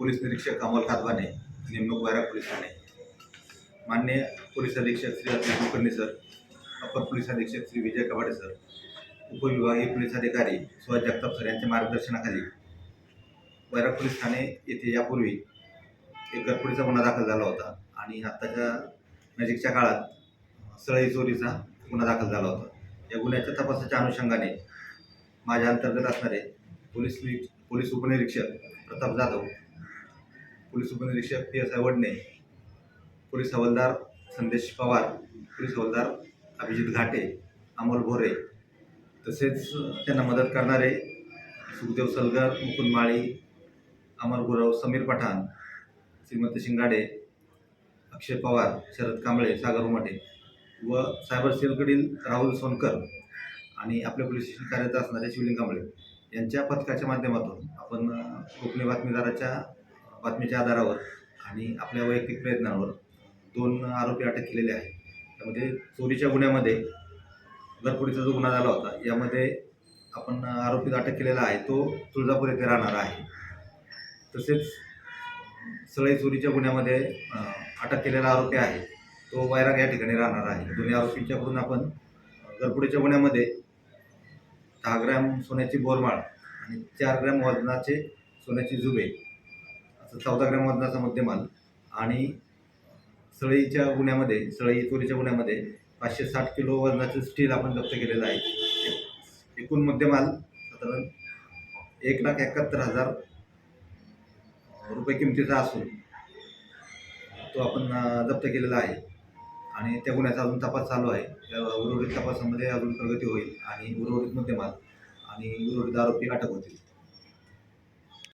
Police निरीक्षक अमोल खातवाने, नेमणूक वैराग police Thane. माननीय पोलीस अधीक्षक श्री अतुल कुलकर्णी सर, अपर पोलीस अधीक्षक श्री विजय कवाडे सर, उपविभागीय पोलीस अधिकारी सुहास जगताप सर यांच्या मार्गदर्शनाखाली वैराग पोलीस ठाणे येथे यापूर्वी एक घरफोडीचा गुन्हा दाखल झाला होता आणि आत्ताच्या नजीकच्या काळात सळई चोरीचा गुन्हा दाखल झाला होता। या गुन्ह्याच्या तपासाच्या अनुषंगाने माझ्या अंतर्गत असणारे पोलीस उपनिरीक्षक प्रताप जाधव, पोलीस उपनिरीक्षक PSI वडणे, पोलीस हवालदार संदेश पवार, पोलीस हवालदार अभिजित घाटे, अमोल भोरे, तसेच त्यांना मदत करणारे सुखदेव सलगर, मुकुंद माळी, अमर गुरव, समीर पठाण, श्रीमती शिंगाडे, अक्षय पवार, शरद कांबळे, सागर उमाटे व सायबर सेलकडील राहुल सोनकर आणि आपल्या पोलीस स्टेशन कार्यरत असणारे शिवलिंग कांबळे यांच्या पथकाच्या माध्यमातून आपण गोपनीय बातमीदाराच्या बातमीच्या आधारावर आणि आपल्या वैयक्तिक प्रयत्नांवर 2 आरोपी अटक केलेले आहेत। त्यामध्ये चोरीच्या गुन्ह्यामध्ये घरफोडीचा जो गुन्हा झाला होता यामध्ये आपण आरोपी अटक केलेला आहे तो तुळजापूर येथे राहणार आहे। तसेच सळई चोरीच्या गुन्ह्यामध्ये अटक केलेला आरोपी आहे तो वैराग या ठिकाणी राहणार आहे। दोन्ही आरोपींच्याकडून आपण घरफोडीच्या गुन्ह्यामध्ये 10 ग्रॅम सोन्याची बोरमाळ आणि 4 ग्रॅम वजनाचे सोन्याची जुबे असं 14 ग्रॅम वजनाचा मुद्देमाल आणि सळई चोरीच्या गुन्ह्यामध्ये 560 किलो वजनाचे स्टील आपण जप्त केलेलं आहे। एकूण मुद्देमाल साधारण 1,71,000 रुपये किमतीचा असून तो आपण जप्त केलेला आहे आणि त्या गुन्ह्याचा अजून तपास चालू आहे। त्या उर्वरित तपासामध्ये अजून प्रगती होईल आणि उर्वरित मुद्देमाल आणि उर्वरित आरोपी अटक होतील।